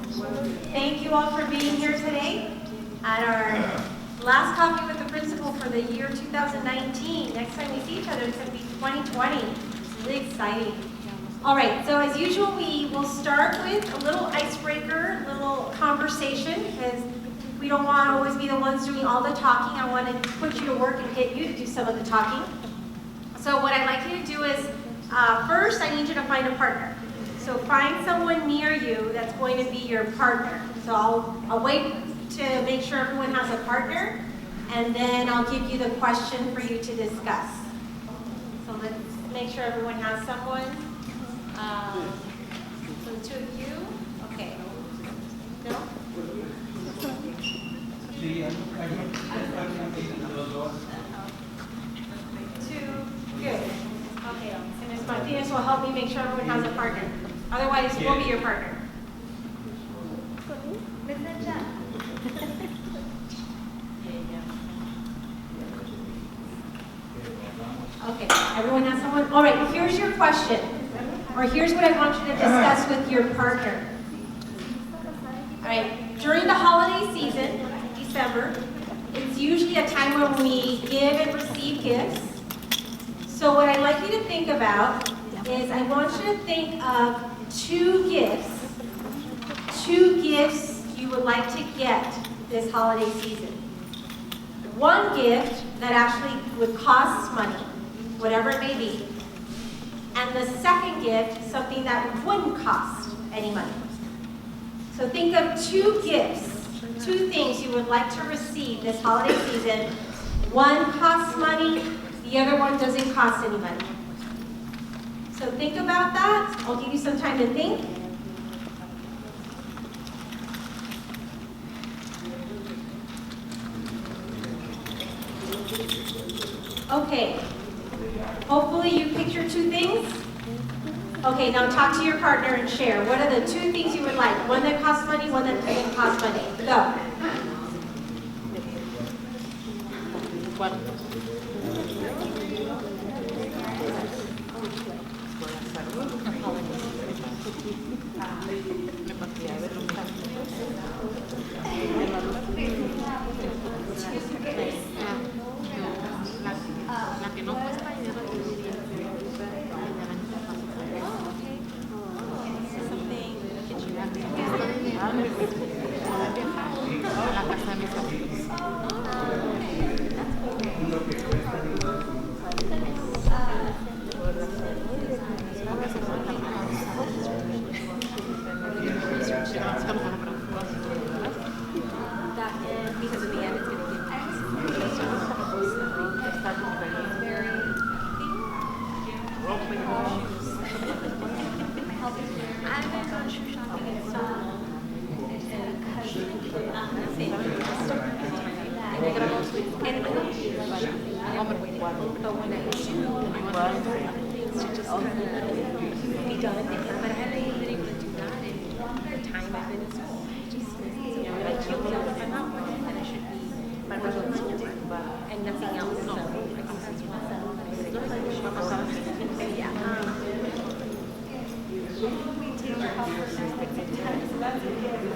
Thank you all for being here today at our last coffee with the principal for the year 2019. Next time we see each other, it's going to be 2020. It's really exciting. All right, so as usual, we will start with a little icebreaker, a little conversation, because we don't want to always be the ones doing all the talking. I want to put you to work and get you to do some of the talking. So what I'd like you to do is, first, I need you to find a partner. So find someone near you that's going to be your partner. So I'll wait to make sure everyone has a partner, and then I'll give you the question for you to discuss. So let's make sure everyone has someone. So the two of you, okay. No? Two, good. Okay, and Ms. Martinez will help me make sure everyone has a partner. Otherwise, we'll be your partner. Okay, everyone has someone? All right, here's your question. Or here's what I want you to discuss with your partner. All right, during the holiday season, December, it's usually a time when we give and receive gifts. So what I'd like you to think about is I want you to think of two gifts you would like to get this holiday season. One gift that actually would cost money, whatever it may be, and the second gift, something that wouldn't cost any money. So think of two gifts, two things you would like to receive this holiday season. One costs money, the other one doesn't cost any money. So think about that. I'll give you some time to think. Okay. Hopefully you picked your two things. Okay, now talk to your partner and share. What are the two things you would like? One that costs money, one that doesn't cost money. Go.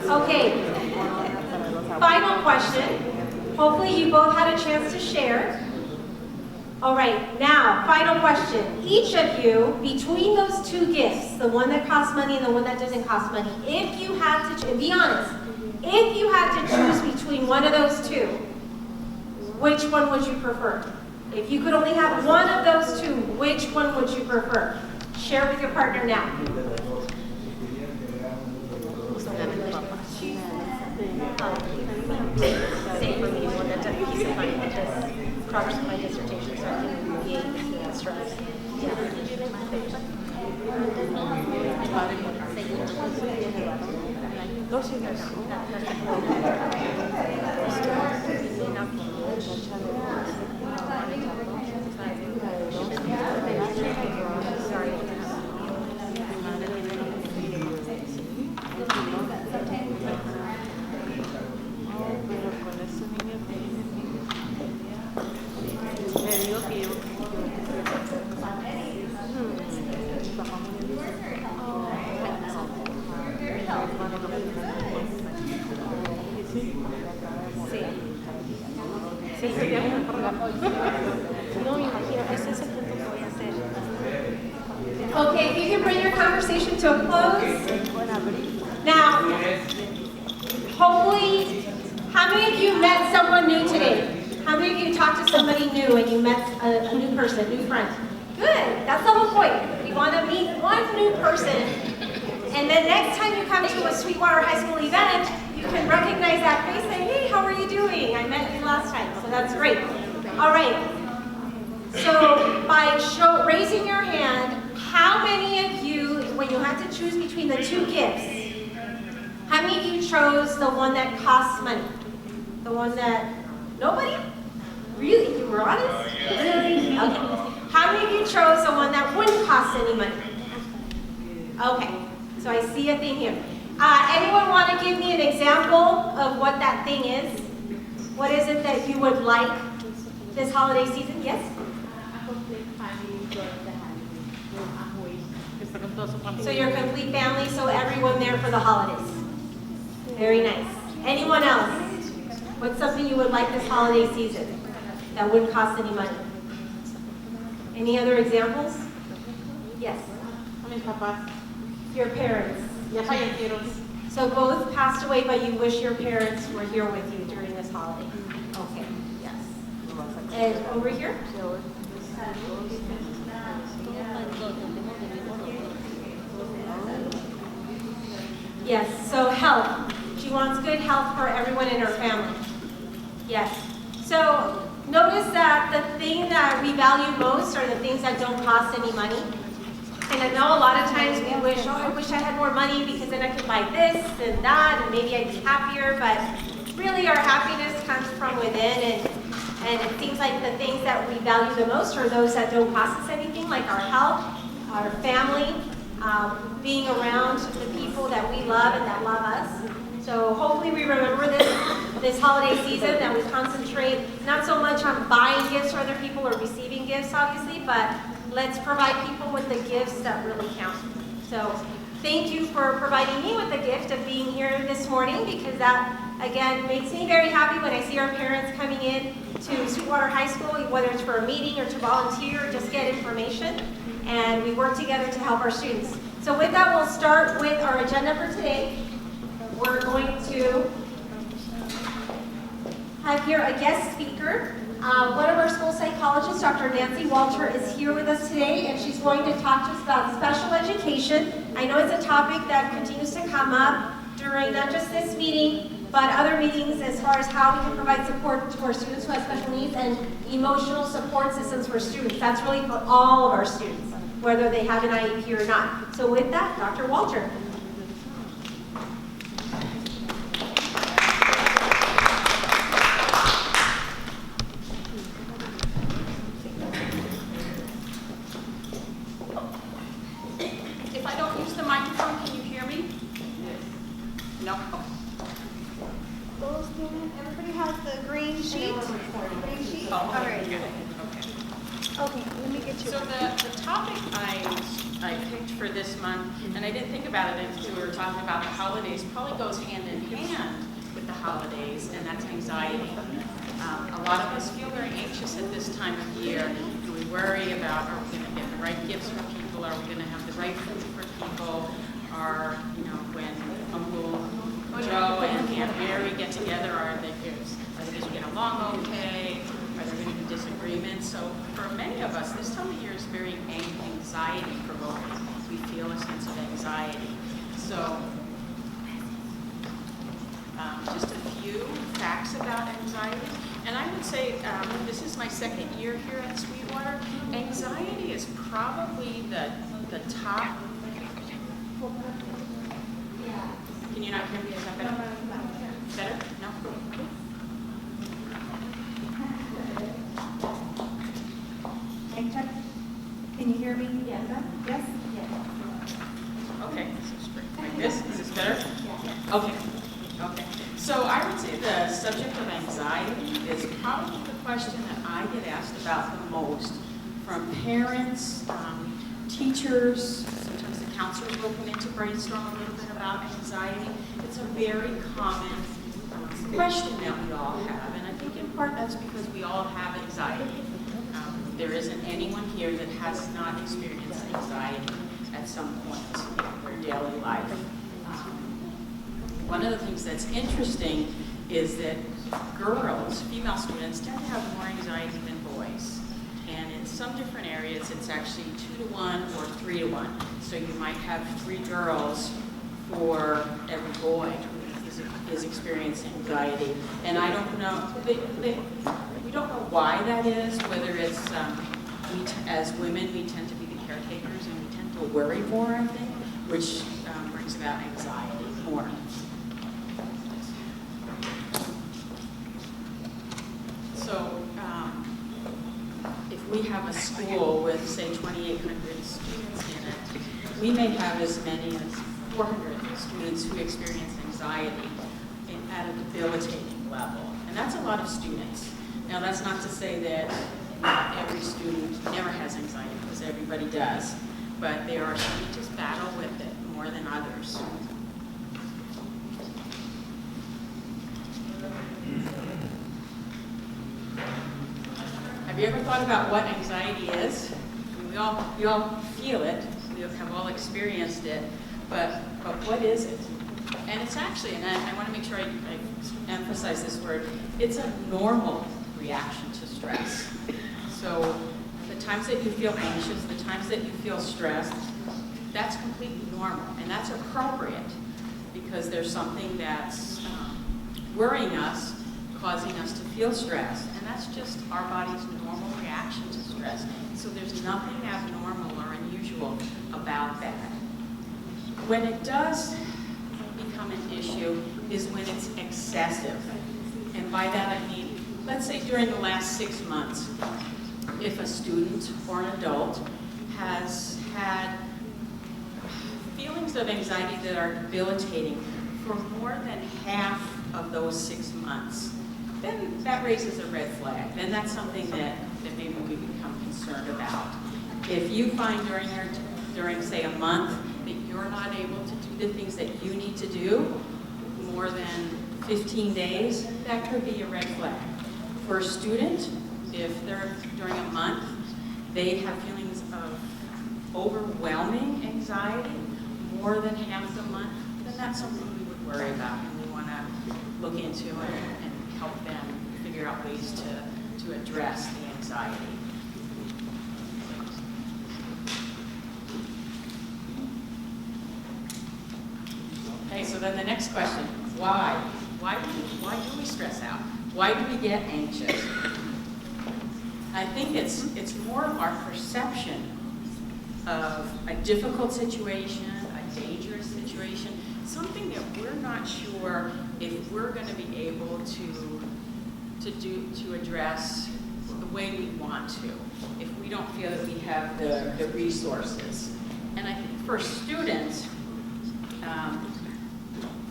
Okay, final question. Hopefully you both had a chance to share. All right, now, final question. Each of you, between those two gifts, the one that costs money and the one that doesn't cost money, if you had to, be honest, if you had to choose between one of those two, which one would you prefer? If you could only have one of those two, which one would you prefer? Share with your partner now. Same for me, one that does piece of money that does progress of my dissertation, so I can alleviate the stress. Sí, no me imagino, ese es el punto que voy a hacer. Okay, if you can bring your conversation to a close. Now, hopefully, how many of you met someone new today? How many of you talked to somebody new and you met a new person, new friend? Good, that's the whole point. You want to meet one new person, and then next time you come to a Sweetwater High School event, you can recognize that face and say, hey, how are you doing? I met you last time, so that's great. All right, so by raising your hand, how many of you, when you had to choose between the two gifts, how many of you chose the one that costs money? The one that, nobody? Really? You were honest? Really? Okay. How many of you chose the one that wouldn't cost any money? Okay, so I see a thing here. Anyone want to give me an example of what that thing is? What is it that you would like this holiday season? Yes? So your complete family, so everyone there for the holidays. Very nice. Anyone else? What's something you would like this holiday season that wouldn't cost any money? Any other examples? Yes. Your parents. So both passed away, but you wish your parents were here with you during this holiday. Okay. Yes. And over here? Yes, so health. She wants good health for everyone in her family. Yes. So notice that the thing that we value most are the things that don't cost any money. And I know a lot of times we wish, I wish I had more money because then I could buy this and that and maybe I'd be happier, but really our happiness comes from within, and it seems like the things that we value the most are those that don't cost us anything, like our health, our family, being around the people that we love and that love us. So hopefully we remember this holiday season, that we concentrate not so much on buying gifts for other people or receiving gifts, obviously, but let's provide people with the gifts that really count. So thank you for providing me with the gift of being here this morning, because that, again, makes me very happy when I see our parents coming in to Sweetwater High School, whether it's for a meeting or to volunteer or just get information, and we work together to help our students. So with that, we'll start with our agenda for today. We're going to have here a guest speaker. One of our school psychologists, Dr. Nancy Walter, is here with us today, and she's going to talk to us about special education. I know it's a topic that continues to come up during not just this meeting, but other meetings as far as how we can provide support to our students who have special needs and emotional support systems for students. That's really for all of our students, whether they have an IEP or not. So with that, Dr. Walter. Everybody has the green sheet? All right. Okay, let me get you. So the topic I picked for this month, and I didn't think about it until we were talking about the holidays, probably goes hand in hand with the holidays, and that's anxiety. A lot of us feel very anxious at this time of year, and we worry about, are we going to get the right gifts for people? Are we going to have the right food for people? Are, when Uncle Joe and Aunt Mary get together, are they going to get along okay? Are there going to be disagreements? So for many of us, this time of year is very anxiety provoking. We feel a sense of anxiety. So just a few facts about anxiety. And I would say, this is my second year here at Sweetwater. Anxiety is probably the top. Can you not hear me? Is that better? Better? No? Can you hear me? Yes. Yes? Okay, so like this? Is this better? Okay. Okay. So I would say the subject of anxiety is probably the question that I get asked about the most from parents, teachers. Sometimes the counselors will come in to brainstorm a little bit about anxiety. It's a very common question that we all have, and I think in part that's because we all have anxiety. There isn't anyone here that has not experienced anxiety at some point in their daily life. One of the things that's interesting is that girls, female students, tend to have more anxiety than boys. And in some different areas, it's actually 2-to-1 or 3-to-1. So you might have 3 girls for every boy who is experiencing anxiety. And I don't know, we don't know why that is, whether it's, as women, we tend to be the caretakers and we tend to worry more, I think, which brings about anxiety more. So if we have a school with, say, 2,800 students in it, we may have as many as 400 students who experience anxiety at a debilitating level. And that's a lot of students. Now, that's not to say that not every student never has anxiety, because everybody does. But there are some who just battle with it more than others. Have you ever thought about what anxiety is? I mean, we all feel it. We have all experienced it. But what is it? And it's actually, and I want to make sure I emphasize this word, it's a normal reaction to stress. So the times that you feel anxious, the times that you feel stressed, that's completely normal. And that's appropriate because there's something that's worrying us, causing us to feel stressed. And that's just our body's normal reaction to stress. So there's nothing abnormal or unusual about that. When it does become an issue is when it's excessive. And by that I mean, let's say during the last 6 months, if a student or an adult has had feelings of anxiety that are debilitating for more than half of those 6 months, then that raises a red flag. Then that's something that maybe we become concerned about. If you find during say a month that you're not able to do the things that you need to do more than 15 days, that could be a red flag. For a student, if they're during a month, they have feelings of overwhelming anxiety more than half the month, then that's something we would worry about and we want to look into and help them figure out ways to address the anxiety. Okay, so then the next question, why? Why do we stress out? Why do we get anxious? I think it's more of our perception of a difficult situation, a dangerous situation, something that we're not sure if we're going to be able to address the way we want to, if we don't feel that we have the resources. And I think for students,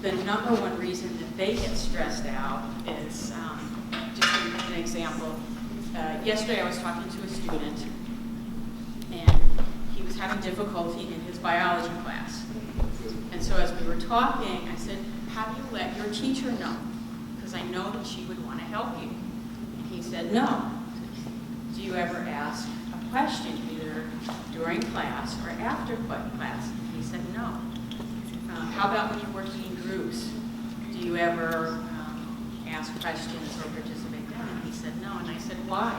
the number one reason that they get stressed out is, just an example, yesterday I was talking to a student and he was having difficulty in his biology class. And so as we were talking, I said, have you let your teacher know? Because I know that she would want to help you. And he said, no. Do you ever ask a question either during class or after class? And he said, no. How about when you're working in groups? Do you ever ask questions or participate then? And he said, no. And I said, why?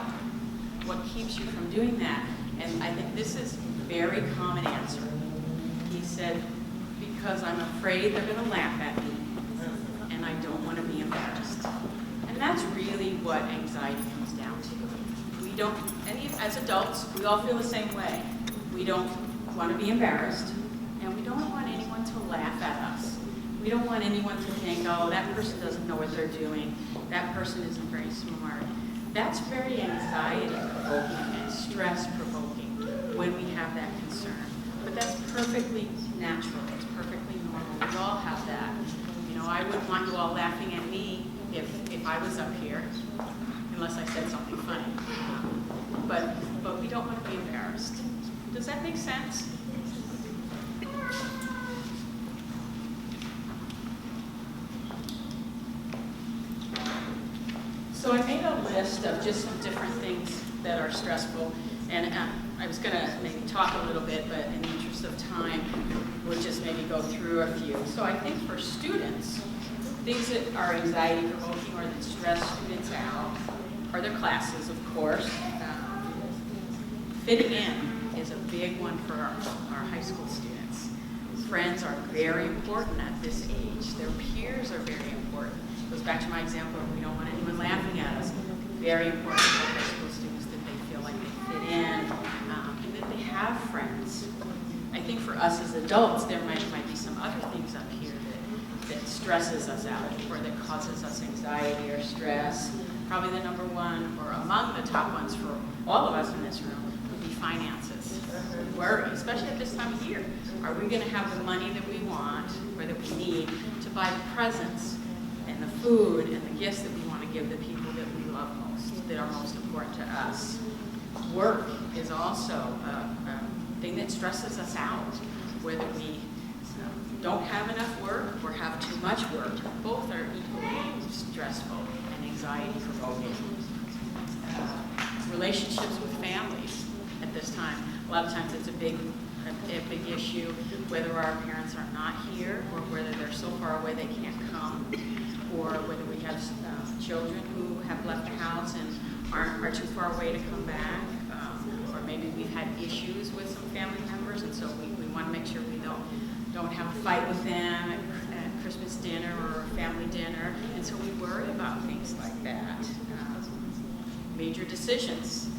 What keeps you from doing that? And I think this is a very common answer. He said, because I'm afraid they're going to laugh at me, and I don't want to be embarrassed. And that's really what anxiety comes down to. We don't, as adults, we all feel the same way. We don't want to be embarrassed, and we don't want anyone to laugh at us. We don't want anyone to think, oh, that person doesn't know what they're doing. That person isn't very smart. That's very anxiety-provoking and stress-provoking when we have that concern. But that's perfectly natural. It's perfectly normal. We all have that. You know, I wouldn't want you all laughing at me if I was up here, unless I said something funny. But we don't want to be embarrassed. Does that make sense? list of just some different things that are stressful. And I was going to maybe talk a little bit, but in the interest of time, we'll just maybe go through a few. So I think for students, things that are anxiety provoking or that stress students out are their classes, of course. Fitting in is a big one for our high school students. Friends are very important at this age. Their peers are very important. It goes back to my example of we don't want anyone laughing at us. Very important for high school students that they feel like they fit in and that they have friends. I think for us as adults, there might be some other things up here that stresses us out or that causes us anxiety or stress. Probably the number one or among the top ones for all of us in this room would be finances. We worry, especially at this time of year. Are we going to have the money that we want or that we need to buy the presents and the food and the gifts that we want to give the people that we love most, that are most important to us? Work is also a thing that stresses us out, whether we don't have enough work or have too much work. Both are equally stressful and anxiety provoking. Relationships with families at this time. A lot of times it's a big issue, whether our parents are not here or whether they're so far away they can't come, or whether we have children who have left the house and are too far away to come back, or maybe we've had issues with some family members, and so we want to make sure we don't have a fight with them at Christmas dinner or family dinner, and so we worry about things like that. Major decisions,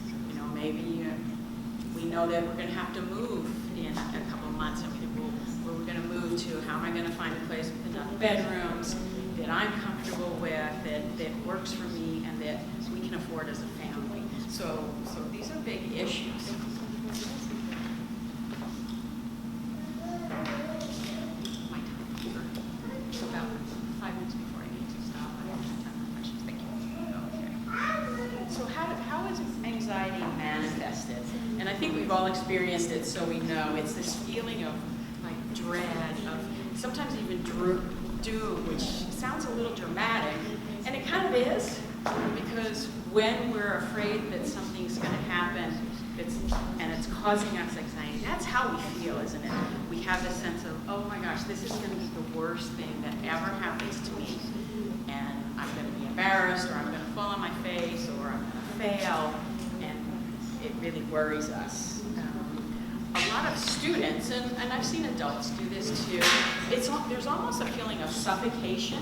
maybe we know that we're going to have to move in a couple of months, and where we're going to move to, how am I going to find a place with enough bedrooms that I'm comfortable with, that works for me, and that we can afford as a family. So these are big issues. My time here. About 5 minutes before I need to stop. I don't have time for questions. Thank you. Okay. So how is anxiety manifested? And I think we've all experienced it, so we know. It's this feeling of like dread, of sometimes even doom, which sounds a little dramatic, and it kind of is, because when we're afraid that something's going to happen and it's causing us anxiety, that's how we feel, isn't it? We have this sense of, oh my gosh, this is going to be the worst thing that ever happens to me, and I'm going to be embarrassed, or I'm going to fall on my face, or I'm going to fail, and it really worries us. A lot of students, and I've seen adults do this too, there's almost a feeling of suffocation.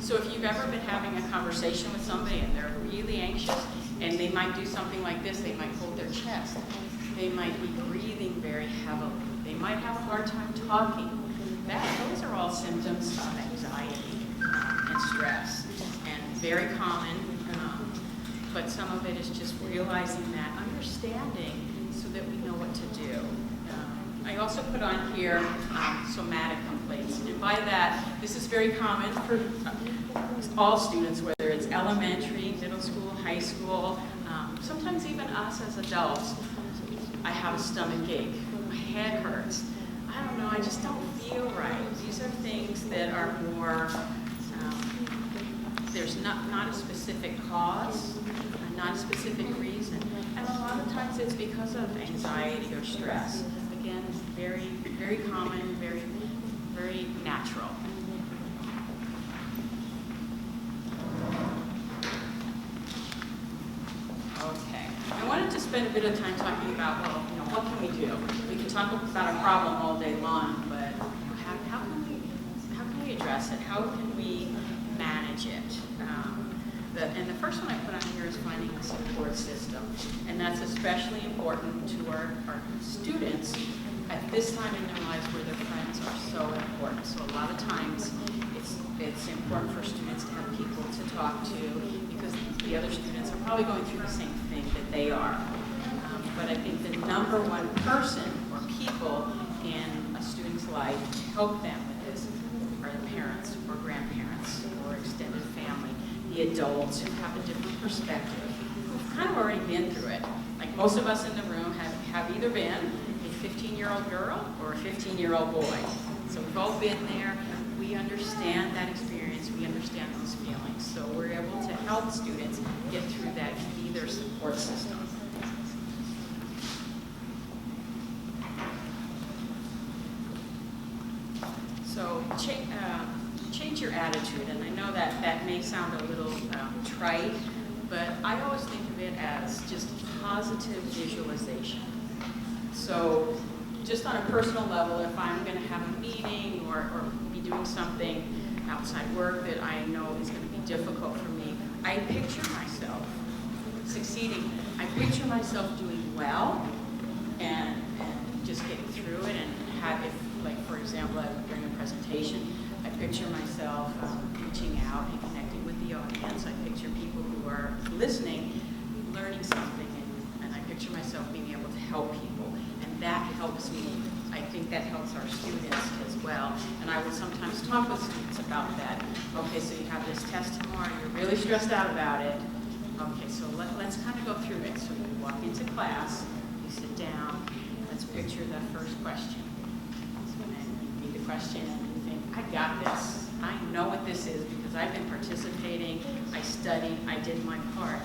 So if you've ever been having a conversation with somebody and they're really anxious, and they might do something like this, they might hold their chest, they might be breathing very heavily, they might have a hard time talking. Those are all symptoms of anxiety and stress, and very common, but some of it is just realizing that, understanding, so that we know what to do. I also put on here somatic complaints, and by that, this is very common for all students, whether it's elementary, middle school, high school, sometimes even us as adults. I have a stomach ache, my head hurts, I don't know, I just don't feel right. These are things that are more, there's not a specific cause, not a specific reason, and a lot of times it's because of anxiety or stress. Again, very, very common, very, very natural. Okay, I wanted to spend a bit of time talking about, well, what can we do? We can talk about a problem all day long, but how can we address it? How can we manage it? And the first one I put on here is finding a support system, and that's especially important to our students at this time in their lives where their friends are so important. So a lot of times it's important for students to have people to talk to, because the other students are probably going through the same thing that they are. But I think the number one person or people in a student's life to help them with this are the parents or grandparents or extended family, the adults who have a different perspective, who've kind of already been through it. Like most of us in the room have either been a 15-year-old girl or a 15-year-old boy. So So we've all been there. We understand that experience. We understand those feelings. So we're able to help students get through that and be their support system. So change your attitude. And I know that may sound a little trite, but I always think of it as just positive visualization. So just on a personal level, if I'm going to have a meeting or be doing something outside work that I know is going to be difficult for me, I picture myself succeeding. I picture myself doing well and just getting through it and have, if, like, for example, I would bring a presentation, I picture myself reaching out and connecting with the audience. I picture people who are listening, learning something, and I picture myself being able to help people. And that helps me. I think that helps our students as well. And I will sometimes talk with students about that. Okay, so you have this test tomorrow, you're really stressed out about it. Okay, so let's kind of go through it. So you walk into class, you sit down, let's picture the first question. And then you read the question and you think, I got this. I know what this is because I've been participating, I studied, I did my part.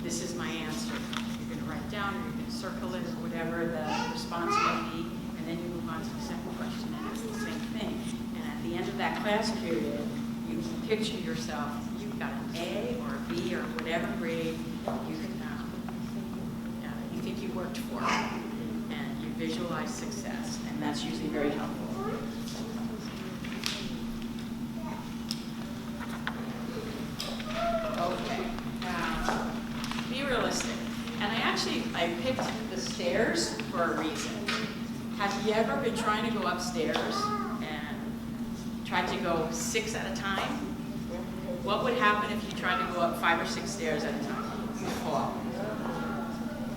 This is my answer. You're going to write down, or you're going to circle it, or whatever the response may be, and then you move on to the second question, and it's the same thing. And at the end of that class period, you can picture yourself, you've got an A or a B or whatever grade you think you worked for, and you visualize success, and that's usually very helpful. Okay, now, be realistic. And I picked the stairs for a reason. Have you ever been trying to go upstairs and tried to go 6 at a time? What would happen if you tried to go up 5 or 6 stairs at a time? You'd fall.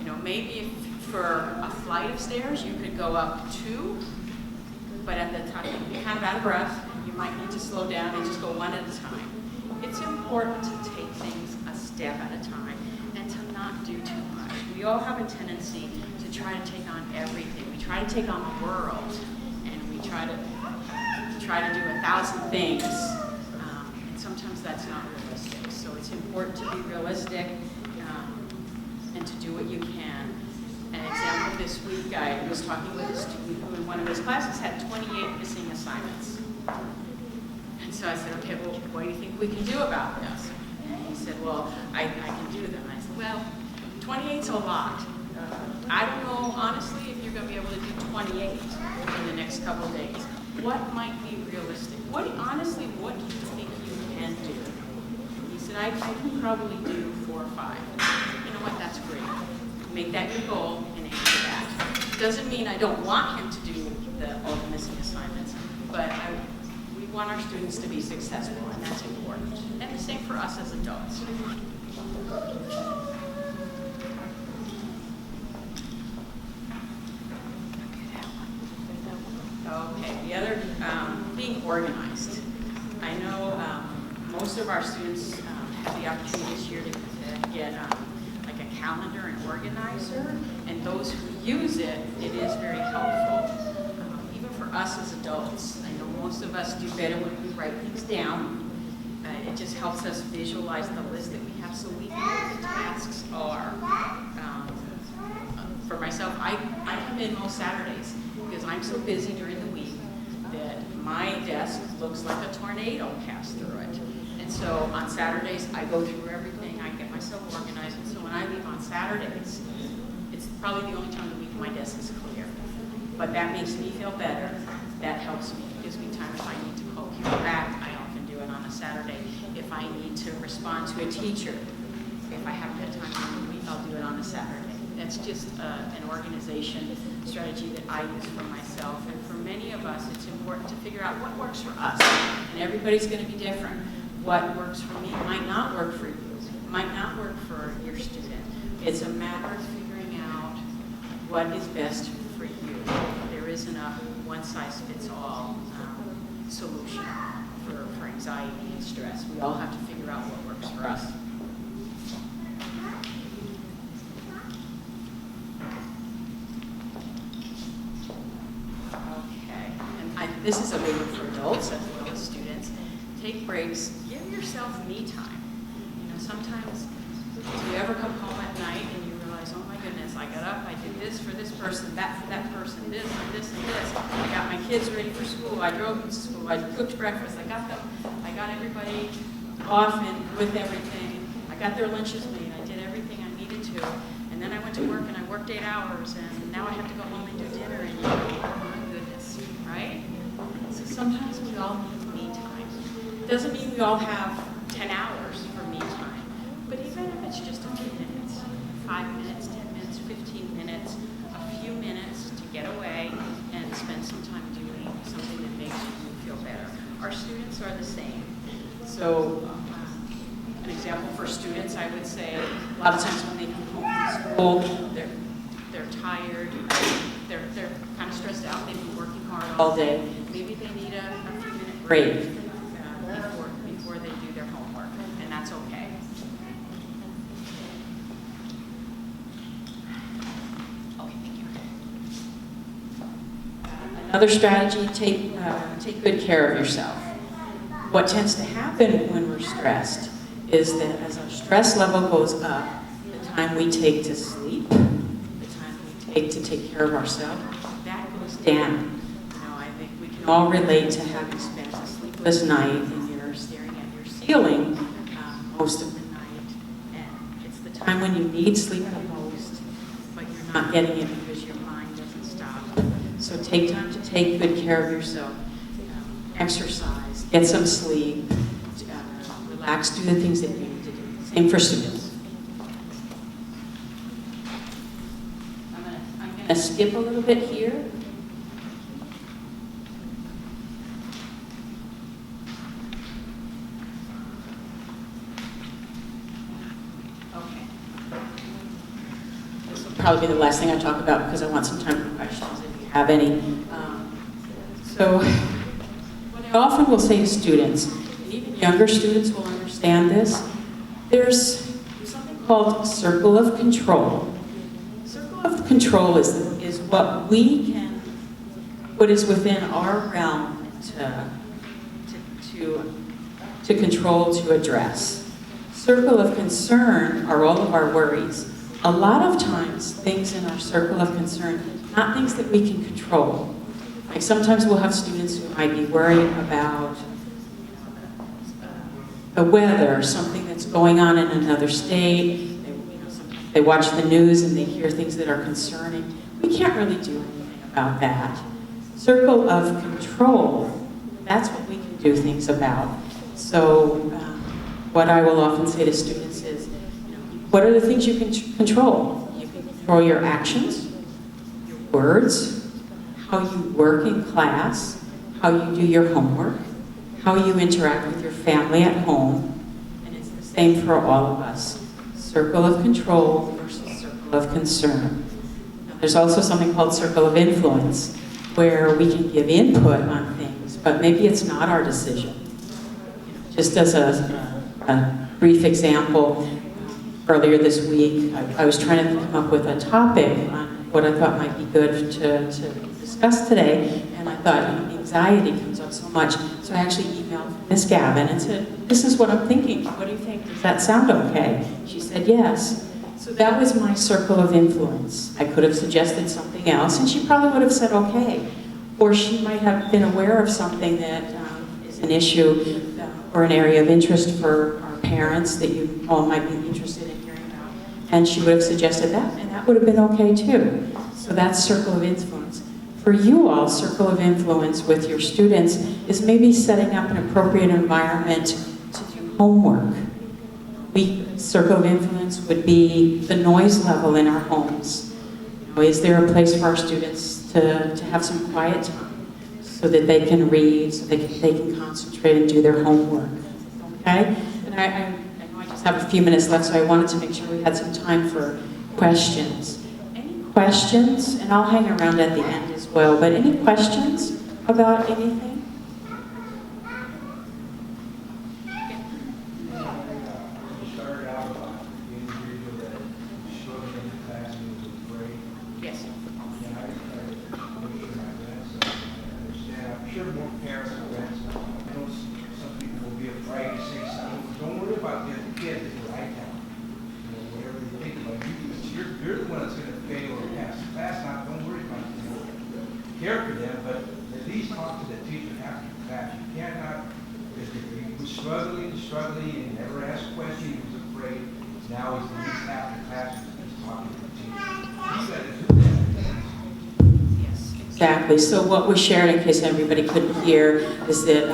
You know, maybe if for a flight of stairs, you could go up 2, but at the time, you're kind of out of breath. You might need to slow down and just go 1 at a time. It's important to take things a step at a time and to not do too much. We all have a tendency to try to take on everything. We try to take on the world, and we try to do 1,000 things. And sometimes that's not realistic. So it's important to be realistic and to do what you can. An example this week, I was talking with a student who in one of his classes had 28 missing assignments. And so I said, okay, well, what do you think we can do about this? And he said, well, I can do them. I said, well, 28's a lot. I don't know, honestly, if you're going to be able to do 28 in the next couple of days. What might be realistic? Honestly, what do you think you can do? He said, I can probably do 4 or 5. You know what? That's great. Make that your goal and aim for that. Doesn't mean I don't want him to do all the missing assignments, but we want our students to be successful, and that's important. And the same for us as adults. Okay, the other, being organized. I know most of our students have the opportunity this year to get like a calendar and organizer, and those who use it, it is very helpful. Even for us as adults, I know most of us do better when we write things down. It just helps us visualize the list that we have so we know what the tasks are. For myself, I come in most Saturdays because I'm so busy during the week that my desk looks like a tornado passed through it. And so on Saturdays, I go through everything, I get myself organized, and so when I leave on Saturdays, it's probably the only time of the week my desk is clear. But that makes me feel better. That helps me. It gives me time if I need to call people back. I often do it on a Saturday. If I need to respond to a teacher, if I haven't had time during the week, I'll do it on a Saturday. That's just an organization strategy that I use for myself. And for many of us, it's important to figure out what works for us. And everybody's going to be different. What works for me might not work for you, might not work for your student. It's a matter of figuring out what is best for you. There isn't a one-size-fits-all solution for anxiety and stress. We all have to figure out what works for us. and this is a big one for adults as well as students, take breaks, give yourself me time. You know, sometimes do you ever come home at night and you realize, oh my goodness, I got up, I did this for this person, that for that person, this and this and this. I got my kids ready for school, I drove them to school, I cooked breakfast, I got everybody off and with everything. I got their lunches made, I did everything I needed to. And then I went to work and I worked 8 hours and now I have to go home and do dinner and you go, oh my goodness, right? So sometimes we all need me time. Doesn't mean we all have 10 hours for me time, but even if it's just a few minutes, 5 minutes, 10 minutes, 15 minutes, a few minutes to get away and spend some time doing something that makes you feel better. Our students are the same. So an example for students, I would say, a lot of times when they come home from school, they're tired, they're kind of stressed out, they've been working hard all day. Maybe they need a few-minute break before they do their homework, and that's okay. Okay, thank you. Another strategy, take good care of yourself. What tends to happen when we're stressed is that as our stress level goes up, the time we take to sleep, the time we take to take care of ourselves, that goes down. You know, I think we can all relate to having spent a sleepless night and you're staring at your ceiling most of the night. And it's the time when you need sleep the most, but you're not getting it because your mind doesn't stop. So take time to take good care of yourself. Exercise, get some sleep, relax, do the things that you need to do. Same for students. I'm gonna skip a little bit here. Okay. This will probably be the last thing I talk about because I want some time for questions if you have any. So. I often will say to students, and even younger students will understand this, there's something called circle of control. Circle of control is what is within our realm to control, to address. Circle of concern are all of our worries. A lot of times, things in our circle of concern, not things that we can control. Like sometimes we'll have students who might be worried about the weather, something that's going on in another state. They watch the news and they hear things that are concerning. We can't really do anything about that. Circle of control, that's what we can do things about. So what I will often say to students is, what are the things you can control? You can control your actions, your words, how you work in class, how you do your homework, how you interact with your family at home, and it's the same for all of us. Circle of control versus circle of concern. Now, there's also something called circle of influence, where we can give input on things, but maybe it's not our decision. Just as a brief example, earlier this week, I was trying to come up with a topic on what I thought might be good to discuss today, and I thought, anxiety comes up so much, so I actually emailed Miss Gavin and said, this is what I'm thinking, what do you think, does that sound okay? She said yes. So that was my circle of influence. I could have suggested something else, and she probably would have said okay. Or she might have been aware of something that is an issue or an area of interest for our parents that you all might be interested in hearing about, and she would have suggested that, and that would have been okay too. So that's circle of influence. For you all, circle of influence with your students is maybe setting up an appropriate environment to do homework. Circle of influence would be the noise level in our homes. Is there a place for our students to have some quiet time so that they can read, so they can concentrate and do their homework? Okay? And I know I just have a few minutes left, so I wanted to make sure we had some time for questions. Any questions? And I'll hang around at the end as well, but any questions about anything? Sure, parents and parents. I know some people will be afraid to say something. Don't worry about the other kids if you write down. You know, whatever you think about you, you're the one that's going to fail or pass the class. Not don't worry about it. You know, care for them, but at least talk to the teacher after the class. You cannot. If he was struggling, and never asked questions, he was afraid. Now he's at least after class, he's talking to the teacher. You got to do that. Yes, Exactly. So what was shared, in case everybody couldn't hear, is that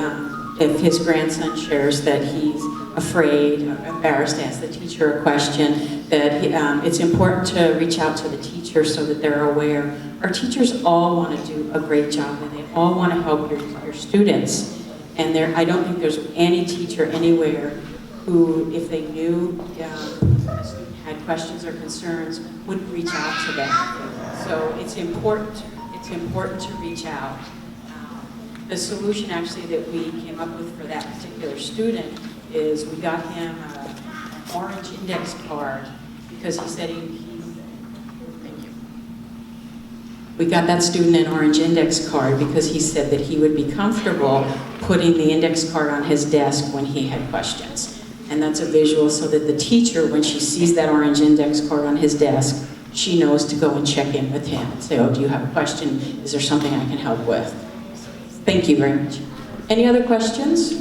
if his grandson shares that he's afraid, embarrassed to ask the teacher a question, that it's important to reach out to the teacher so that they're aware. Our teachers all want to do a great job, and they all want to help your students. And I don't think there's any teacher anywhere who, if they knew a student had questions or concerns, wouldn't reach out to them. So it's important to reach out. The solution actually that we came up with for that particular student is we got him an orange index card because he said thank you. We got that student an orange index card because he said that he would be comfortable putting the index card on his desk when he had questions. And that's a visual so that the teacher, when she sees that orange index card on his desk, she knows to go and check in with him and say, oh, do you have a question? Is there something I can help with? Thank you very much. Any other questions?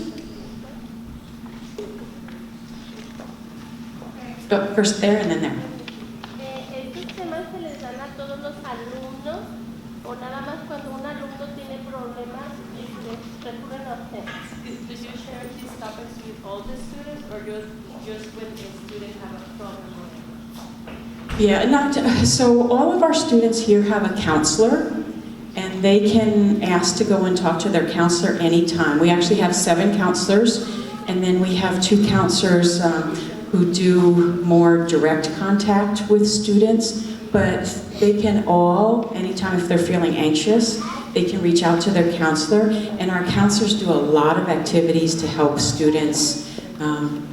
Go first there and then there. ¿Estos temas se les dan a todos los alumnos o nada más cuando un alumno tiene problemas recurren a ustedes? Did you share these topics with all the students or just when a student have a problem? Yeah, so all of our students here have a counselor, and they can ask to go and talk to their counselor anytime. We actually have 7 counselors, and then we have 2 counselors who do more direct contact with students, but they can all, anytime if they're feeling anxious, they can reach out to their counselor, and our counselors do a lot of activities to help students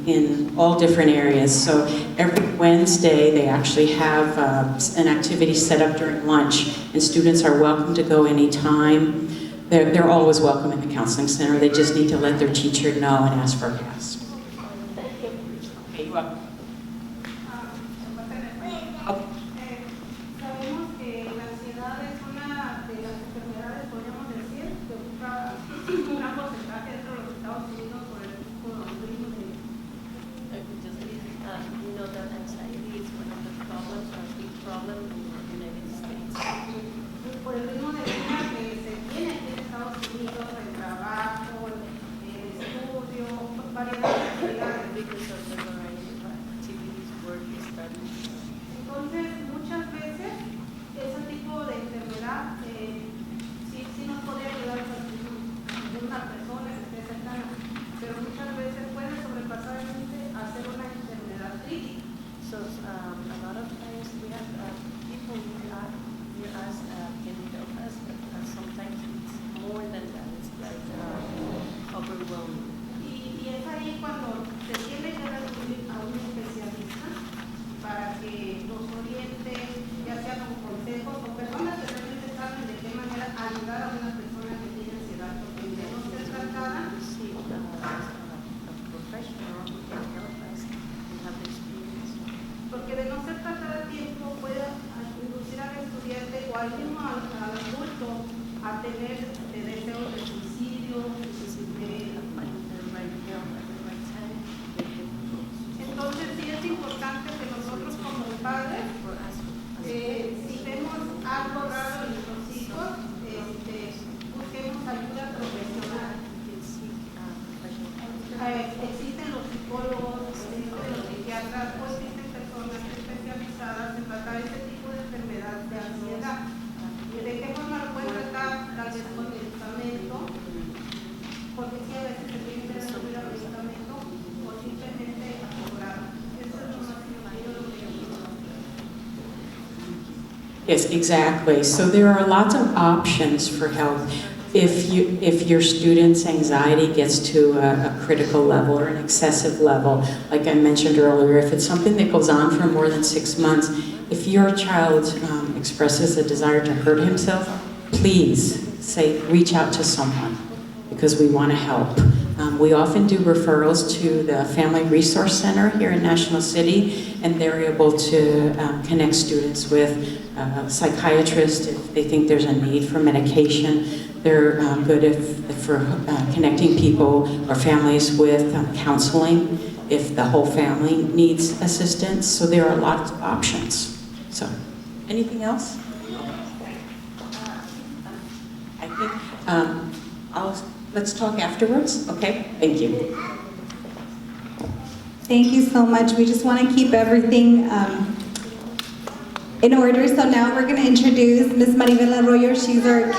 in all different areas. So every Wednesday they actually have an activity set up during lunch, and students are welcome to go anytime. They're always welcome in the counseling center. They just need to let their teacher know and ask for a pass. Okay, you're welcome. Okay. Sabemos que la ansiedad es una de las enfermedades, podríamos decir, que ocupa un gran porcentaje dentro de los Estados Unidos por el algoritmo de... You know that anxiety is one of the problems, a big problem in the United States. Por el ritmo de vida que se tiene aquí en Estados Unidos, el trabajo, el estudio, variedad de actividades. Because of the variety of activities, work, studies. Entonces, muchas veces, ese tipo de enfermedad sí nos podría ayudar a una persona que esté cercana, pero muchas veces puede sobrepasar a ser una enfermedad crítica. So a lot of times we have people we ask can you help us, but sometimes it's more than that. It's like overwhelming. Y es ahí cuando se tiene que recurrir a un especialista para que los oriente, ya sea con consejos o personas que realmente saben de qué manera ayudar a una persona que tiene ansiedad, porque de no ser tratada, See a professional who can help us and have experience. porque de no ser tratada a tiempo puede inducir al estudiante o al mismo al adulto a tener deseos de suicidio, entonces sí es importante que nosotros como padres, si vemos algo raro en nuestros hijos, busquemos ayuda profesional. Existen los psicólogos, existen los psiquiatras, o existen personas especializadas en tratar este tipo de enfermedad de ansiedad. ¿De qué forma lo pueden tratar? Tal vez con medicamento, porque sí a veces se tiene que recurrir al medicamento o simplemente a cobrar. Eso es lo más importante. Yes, exactly. So there are lots of options for help. If your student's anxiety gets to a critical level or an excessive level, like I mentioned earlier, if it's something that goes on for more than 6 months, if your child expresses a desire to hurt himself, please reach out to someone. because we want to help. We often do referrals to the Family Resource Center here in National City, and they're able to connect students with psychiatrists if they think there's a need for medication. They're good for connecting people or families with counseling if the whole family needs assistance. So there are lots of options. So, anything else? I think let's talk afterwards. Okay, thank you. Thank you so much. We just want to keep everything in order. So now we're going to introduce Ms. Maribel Arroyo. She's our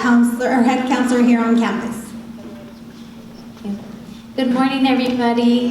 head counselor here on campus. Good morning, everybody.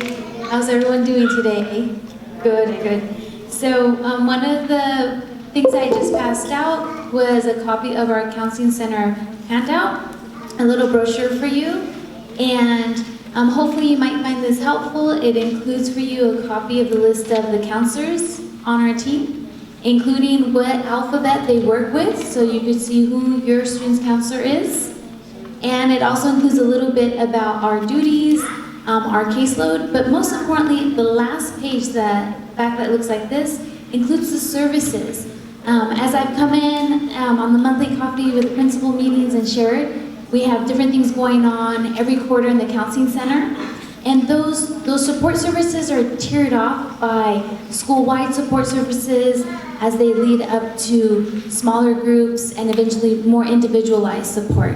How's everyone doing today? Good, good. So one of the things I just passed out was a copy of our counseling center handout, a little brochure for you, and hopefully you might find this helpful. It includes for you a copy of the list of the counselors on our team, including what alphabet they work with, so you can see who your student's counselor is. And it also includes a little bit about our duties, our caseload, but most importantly, the last page, that looks like this, includes the services. As I've come in on the monthly coffee with principal meetings and shared, we have different things going on every quarter in the counseling center. And those support services are tiered off by school-wide support services as they lead up to smaller groups and eventually more individualized support.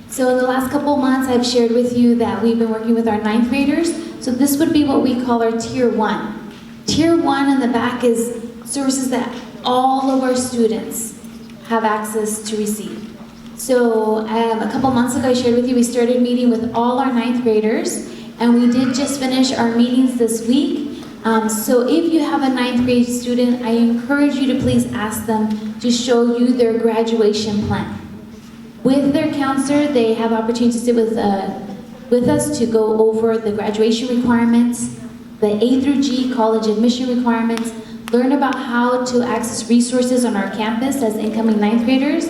So in the last couple months, I've shared with you that we've been working with our 9th graders. So this would be what we call our Tier 1. Tier 1 in the back is services that all of our students have access to receive. So a couple months ago, I shared with you, we started meeting with all our 9th graders, and we did just finish our meetings this week. So if you have a 9th grade student, I encourage you to please ask them to show you their graduation plan. With their counselor, they have opportunity to sit with us to go over the graduation requirements, the A through G college admission requirements, learn about how to access resources on our campus as incoming 9th graders,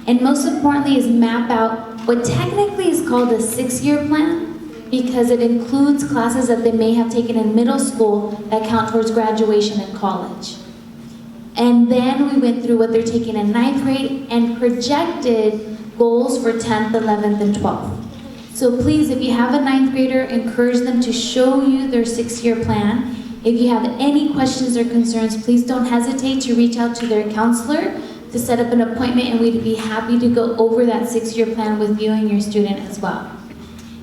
and most importantly is map out what technically is called a 6-year plan, because it includes classes that they may have taken in middle school that count towards graduation in college. And then we went through what they're taking in 9th grade and projected goals for 10th, 11th, and 12th. So please, if you have a 9th grader, encourage them to show you their 6-year plan. If you have any questions or concerns, please don't hesitate to reach out to their counselor to set up an appointment, and we'd be happy to go over that 6-year plan with you and your student as well.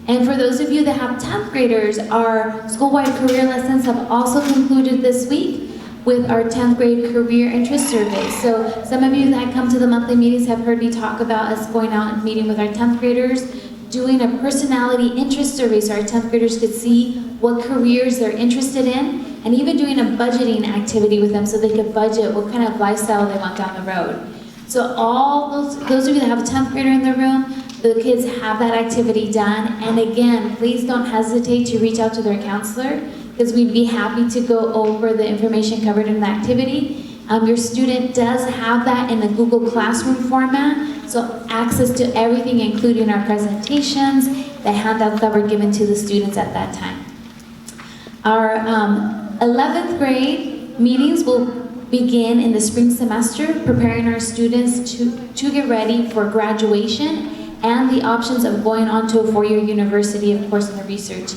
And for those of you that have 10th graders, our school-wide career lessons have also concluded this week with our 10th grade career interest survey. So some of you that come to the monthly meetings have heard me talk about us going out and meeting with our 10th graders, doing a personality interest survey so our 10th graders could see what careers they're interested in, and even doing a budgeting activity with them so they could budget what kind of lifestyle they want down the road. So all those of you that have a 10th grader in the room, the kids have that activity done. And again, please don't hesitate to reach out to their counselor, because we'd be happy to go over the information covered in the activity. Your student does have that in a Google Classroom format, so access to everything, including our presentations, the handouts that were given to the students at that time. Our 11th grade meetings will begin in the spring semester, preparing our students to get ready for graduation and the options of going on to a 4-year university, of course, in the research.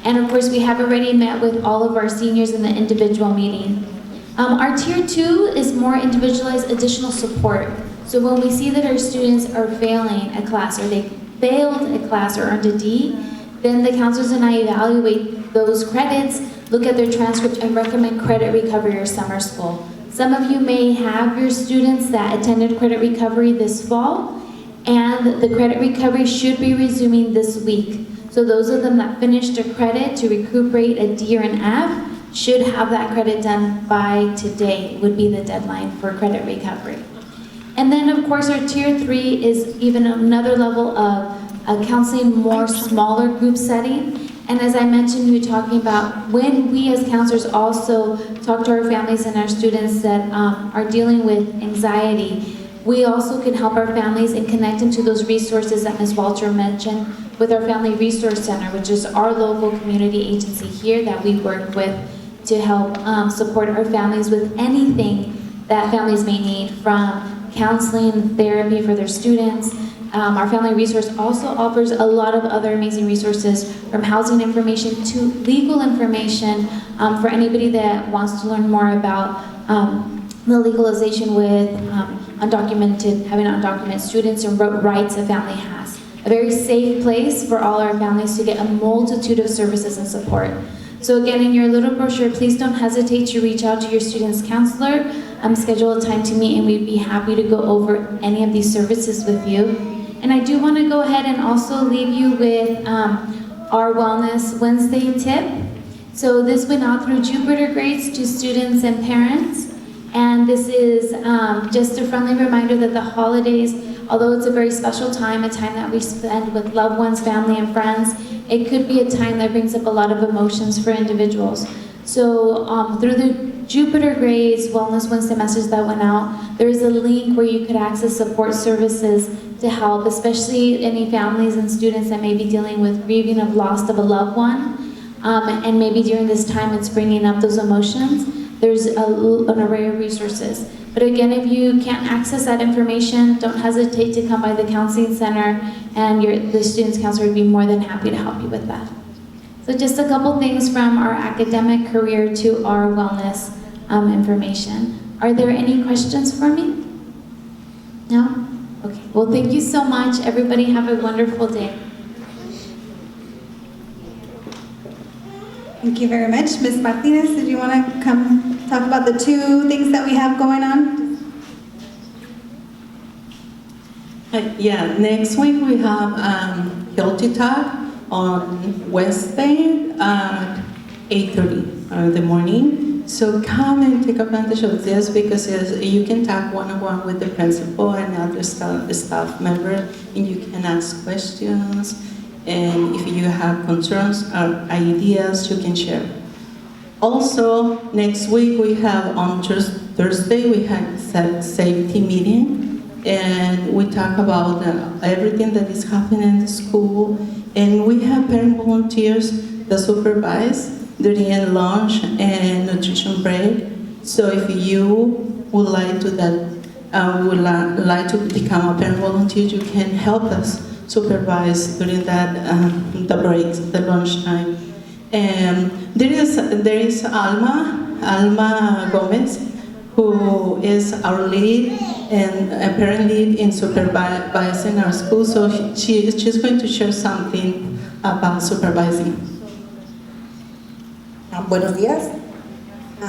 And of course, we have already met with all of our seniors in the individual meeting. Our Tier 2 is more individualized additional support. So when we see that our students are failing a class, or they failed a class or earned a D, then the counselors and I evaluate those credits, look at their transcript, and recommend credit recovery or summer school. Some of you may have your students that attended credit recovery this fall, and the credit recovery should be resuming this week. So those of them that finished a credit to recuperate a D or an F should have that credit done by today, would be the deadline for credit recovery. And then of course our Tier 3 is even another level of counseling, more smaller group setting. And as I mentioned, we were talking about when we as counselors also talk to our families and our students that are dealing with anxiety, we also can help our families and connect them to those resources that Ms. Walter mentioned with our Family Resource Center, which is our local community agency here that we work with to help support our families with anything that families may need, from counseling, therapy for their students. Our Family Resource also offers a lot of other amazing resources, from housing information to legal information for anybody that wants to learn more about the legalization with having undocumented students and what rights a family has. A very safe place for all our families to get a multitude of services and support. So again, in your little brochure, please don't hesitate to reach out to your student's counselor, schedule a time to meet, and we'd be happy to go over any of these services with you. And I do want to go ahead and also leave you with our Wellness Wednesday tip. So this went out through Jupiter Grades to students and parents. And this is just a friendly reminder that the holidays, although it's a very special time, a time that we spend with loved ones, family, and friends, it could be a time that brings up a lot of emotions for individuals. So through the Jupiter Grades Wellness Wednesday message that went out, there is a link where you could access support services to help, especially any families and students that may be dealing with grieving of loss of a loved one. And maybe during this time it's bringing up those emotions. There's an array of resources. But again, if you can't access that information, don't hesitate to come by the counseling center, and the student's counselor would be more than happy to help you with that. So just a couple things from our academic career to our wellness information. Are there any questions for me? No? Okay. Well, thank you so much. Everybody have a wonderful day. Thank you very much. Ms. Martinez, did you want to come talk about the two things that we have going on? Yeah, next week we have Healthy Talk on Wednesday at 8:30 in the morning. So come and take advantage of this, because you can talk one-on-one with the principal and other staff member, and you can ask questions. And if you have concerns or ideas, you can share. Also, next week we have on Thursday, we have safety meeting, and we talk about everything that is happening in the school. And we have parent volunteers that supervise during lunch and nutrition break. So if you would like to like to become a parent volunteer, you can help us supervise during that the breaks, the lunchtime. And there is Alma Gomez, who is our lead and a parent lead in supervising our school. So she's going to share something about supervising. Buenos días.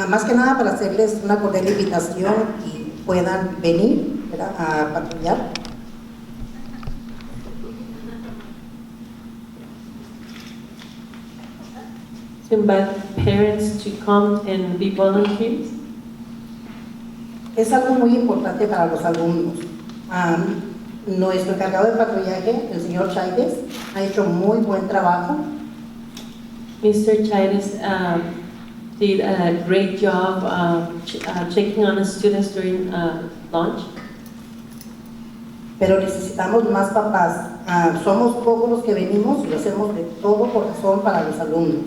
Más que nada para hacerles una cordial invitación y puedan venir, ¿verdad?, a patrullar. Invite parents to come and be volunteers. Es algo muy importante para los alumnos. Nuestro encargado de patrullaje, el señor Chaides, ha hecho muy buen trabajo. Mr. Chaides did a great job checking on the students during lunch. Pero necesitamos más papás. Somos pocos los que venimos y lo hacemos de todo corazón para los alumnos.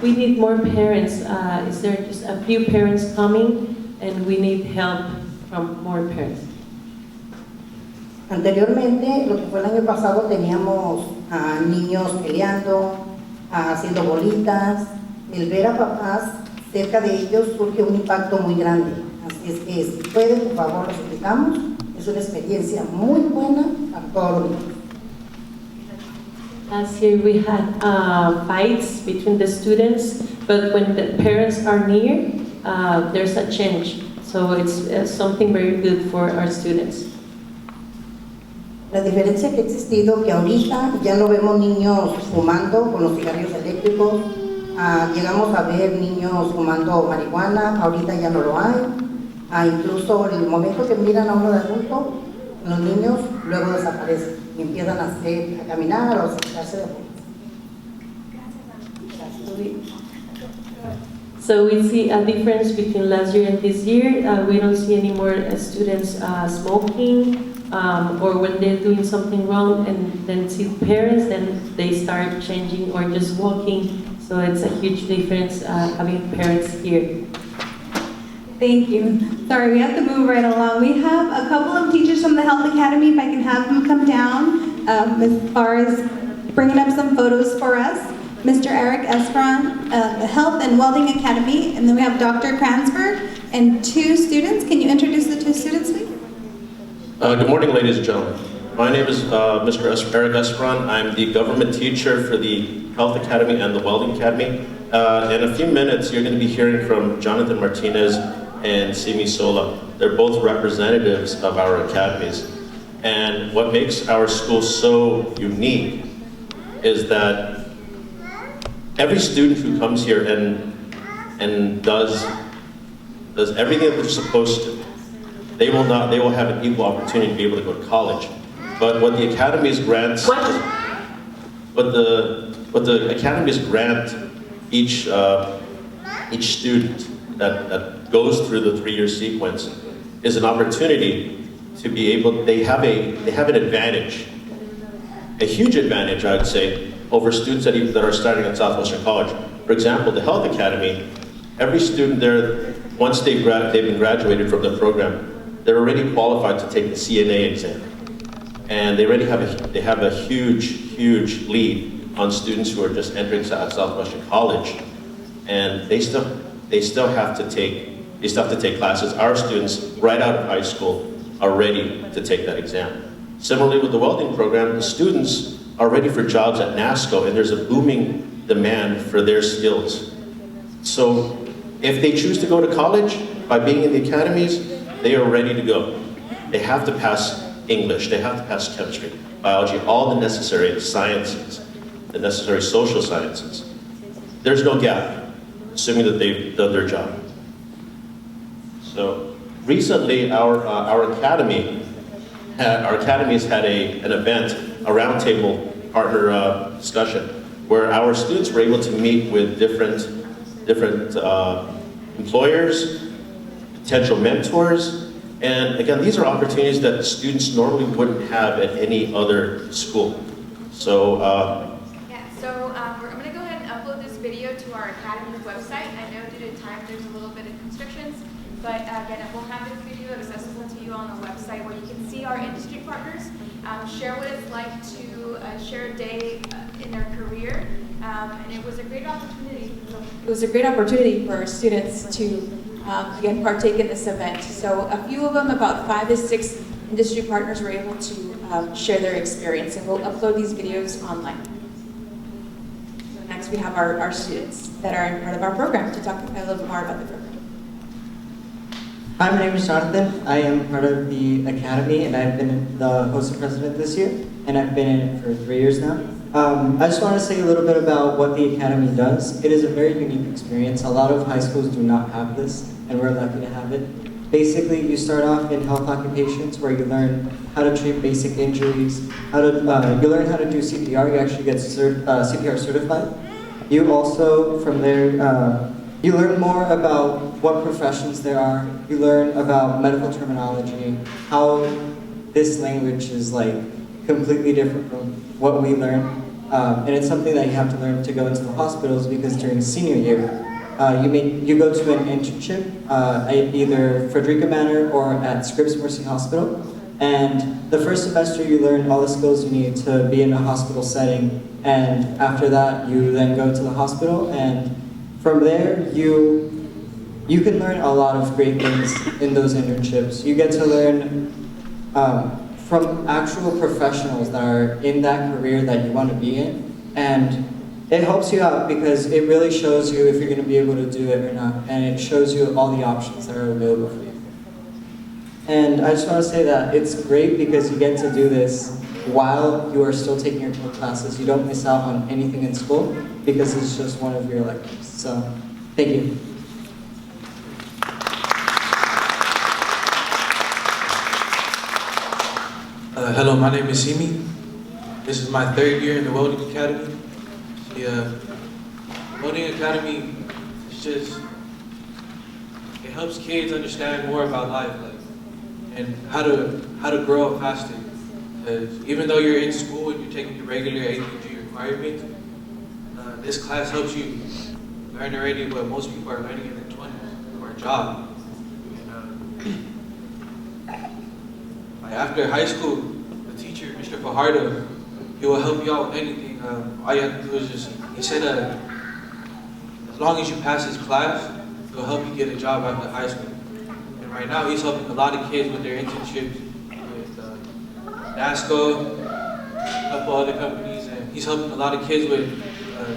We need more parents. Is there just a few parents coming, and we need help from more parents? Anteriormente, lo que fue el año pasado, teníamos niños peleando, haciendo bolitas. El ver a papás cerca de ellos surge un impacto muy grande. Así es que, si pueden, por favor, los invitamos. Es una experiencia muy buena para todos los niños. Last year we had fights between the students, but when the parents are near, there's a change. So it's something very good for our students. La diferencia que ha existido, que ahorita ya no vemos niños fumando con los cigarrillos eléctricos, llegamos a ver niños fumando marihuana, ahorita ya no lo hay. Incluso el momento que miran a uno de adulto, los niños luego desaparecen y empiezan a caminar o a sacarse de bolas. So we see a difference between last year and this year. We don't see any more students smoking, or when they're doing something wrong and then see parents, then they start changing or just walking. So it's a huge difference having parents here. Thank you. Sorry, we have to move right along. We have a couple of teachers from the Health Academy, if I can have them come down as far as bringing up some photos for us. Mr. Eric Esperon, the Health and Welding Academy, and then we have Dr. Kranzberg and 2 students. Can you introduce the 2 students, please? Good morning, ladies and gentlemen. My name is Mr. Eric Esperon. I'm the government teacher for the Health Academy and the Welding Academy. In a few minutes, you're going to be hearing from Jonathan Martinez and Simi Sola. They're both representatives of our academies. And what makes our school so unique is that every student who comes here and does everything that they're supposed to, they will have an equal opportunity to be able to go to college. But what the academies grant, what the academies grant each student that goes through the 3-year sequence is an opportunity to be able. They have an advantage, a huge advantage, I would say, over students that are starting at Southwestern College. For example, the Health Academy, every student there, once they've been graduated from the program, they're already qualified to take the CNA exam. And they already have a huge lead on students who are just entering Southwestern College. And they still have to take classes. Our students, right out of high school, are ready to take that exam. Similarly with the welding program, the students are ready for jobs at NASCO, and there's a booming demand for their skills. So if they choose to go to college by being in the academies, they are ready to go. They have to pass English, they have to pass chemistry, biology, all the necessary sciences, the necessary social sciences. There's no gap, assuming that they've done their job. So recently, our academies had an event, a roundtable partner discussion, where our students were able to meet with different employers, potential mentors, and again, these are opportunities that students normally wouldn't have at any other school. So. I'm going to go ahead and upload this video to our Academy's website. I know due to time there's a little bit of constrictions, but again, we'll have this video accessible to you on the website where you can see our industry partners, share what it's like to share a day in their career, and it was a great opportunity. It was a great opportunity for students to again partake in this event. So a few of them, about 5 to 6 industry partners, were able to share their experience, and we'll upload these videos online. So next we have our students that are in part of our program to talk a little bit more about the program. Hi, my name is Jonathan. I am part of the Academy, and I've been the host and president this year, and I've been in it for 3 years now. I just want to say a little bit about what the Academy does. It is a very unique experience. A lot of high schools do not have this, and we're lucky to have it. Basically, you start off in health occupations where you learn how to treat basic injuries, you learn how to do CPR, you actually get CPR certified. You also, from there, you learn more about what professions there are. You learn about medical terminology, how this language is like completely different from what we learn. And it's something that you have to learn to go into the hospitals, because during senior year, you go to an internship at either Frederica Manor or at Scripps Mercy Hospital. And the first semester you learn all the skills you need to be in a hospital setting. And after that, you then go to the hospital, and from there, you can learn a lot of great things in those internships. You get to learn from actual professionals that are in that career that you want to be in, and it helps you out because it really shows you if you're going to be able to do it or not, and it shows you all the options that are available for you. And I just want to say that it's great because you get to do this while you are still taking your core classes. You don't miss out on anything in school because it's just one of your electives. So, thank you. Hello, my name is Simi. This is my 3rd year in the Welding Academy. The Welding Academy is just it helps kids understand more about life, and how to grow up faster. Because even though you're in school and you're taking your regular APG requirements, this class helps you learn already what most people are learning in their 20s, or a job. And, after high school, the teacher, Mr. Fajardo, he will help you out with anything. All you have to do is he said, as long as you pass his class, he'll help you get a job after high school. And right now, he's helping a lot of kids with their internships with NASCO, a couple other companies, and he's helping a lot of kids with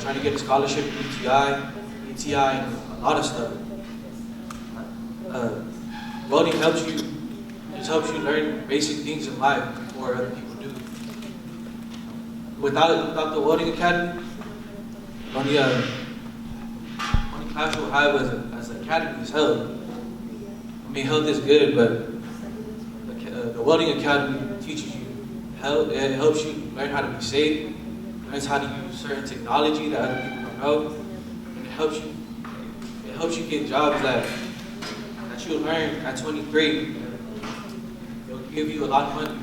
trying to get a scholarship at ETI, and a lot of stuff. Welding helps you learn basic things in life before other people do. Without the Welding Academy, only class we'll have as an academy is health. I mean, health is good, but the Welding Academy teaches you health. It helps you learn how to be safe, learns how to use certain technology that other people don't know, and it helps you get jobs that you'll learn at 23. It'll give you a lot of money.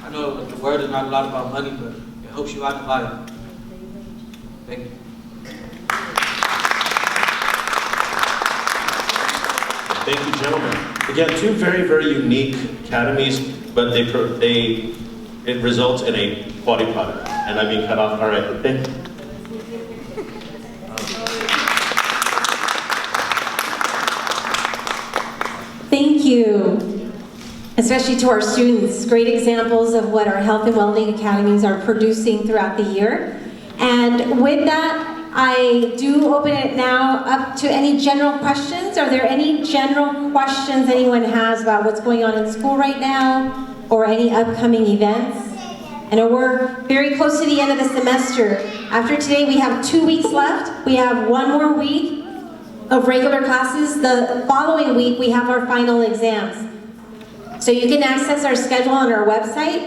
I know the world is not a lot about money, but it helps you out in life. Thank you. Thank you, gentlemen. Again, two very, very unique academies, but it results in a quality product. And I'm being cut off. All right, thank you. Thank you, especially to our students. Great examples of what our health and welding academies are producing throughout the year. And with that, I do open it now up to any general questions. Are there any general questions anyone has about what's going on in school right now or any upcoming events? I know we're very close to the end of the semester. After today, we have 2 weeks left. We have 1 more week of regular classes. The following week, we have our final exams. So you can access our schedule on our website.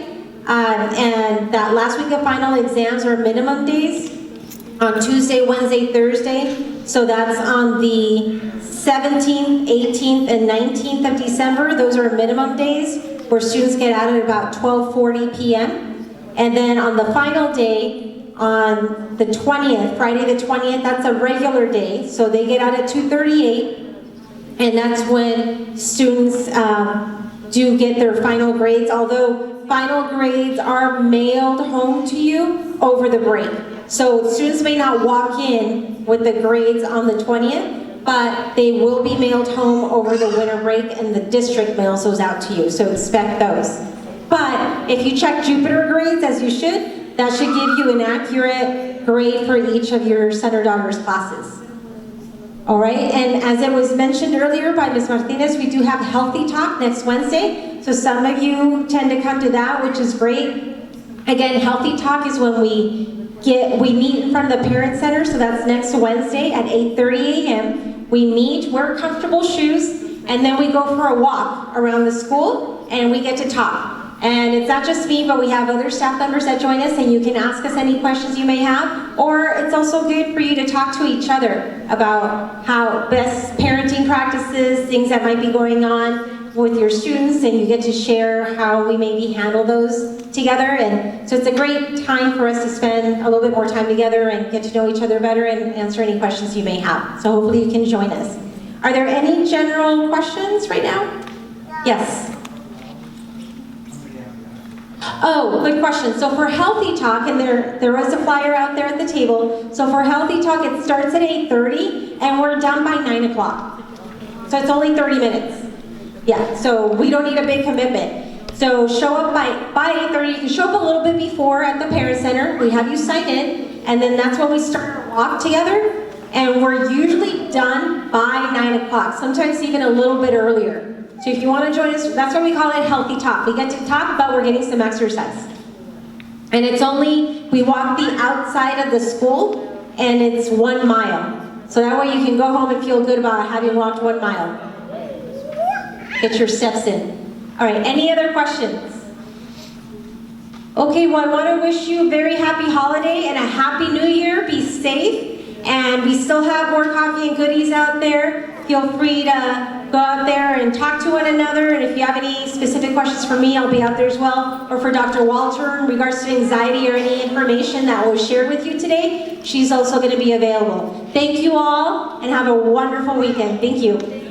And that last week of final exams are minimum days on Tuesday, Wednesday, Thursday. So that's on the 17th, 18th, and 19th of December. Those are minimum days where students get out at about 12:40 p.m. And then on the final day, on the 20th, Friday the 20th, that's a regular day. So they get out at 2:38. And that's when students do get their final grades, although final grades are mailed home to you over the break. So students may not walk in with the grades on the 20th, but they will be mailed home over the winter break, and the district mails those out to you, so expect those. But if you check Jupiter grades, as you should, that should give you an accurate grade for each of your son or daughter's classes. All right, and as it was mentioned earlier by Ms. Martinez, we do have Healthy Talk next Wednesday. So some of you tend to come to that, which is great. Again, Healthy Talk is when we meet in front of the Parent Center, so that's next Wednesday at 8:30 a.m. We meet, wear comfortable shoes, and then we go for a walk around the school, and we get to talk. And it's not just me, but we have other staff members that join us, and you can ask us any questions you may have, or it's also good for you to talk to each other about how best parenting practices, things that might be going on with your students, and you get to share how we maybe handle those together. And so it's a great time for us to spend a little bit more time together and get to know each other better and answer any questions you may have. So hopefully you can join us. Are there any general questions right now? Yes. Oh, good question. So for Healthy Talk, and there was a flyer out there at the table. So for Healthy Talk, it starts at 8:30, and we're done by 9 o'clock. So it's only 30 minutes. Yeah, so we don't need a big commitment. So show up by 8:30. You can show up a little bit before at the Parent Center. We have you sign in, and then that's when we start our walk together. And we're usually done by 9 o'clock, sometimes even a little bit earlier. So if you want to join us, that's why we call it Healthy Talk. We get to talk, but we're getting some exercise. And we walk the outside of the school, and it's 1 mile. So that way you can go home and feel good about having walked 1 mile. Get your steps in. All right, any other questions? Okay, well, I want to wish you a very happy holiday and a happy new year. Be safe. And we still have more coffee and goodies out there. Feel free to go out there and talk to one another. And if you have any specific questions for me, I'll be out there as well. Or for Dr. Walter in regards to anxiety or any information that was shared with you today, she's also going to be available. Thank you all and have a wonderful weekend. Thank you.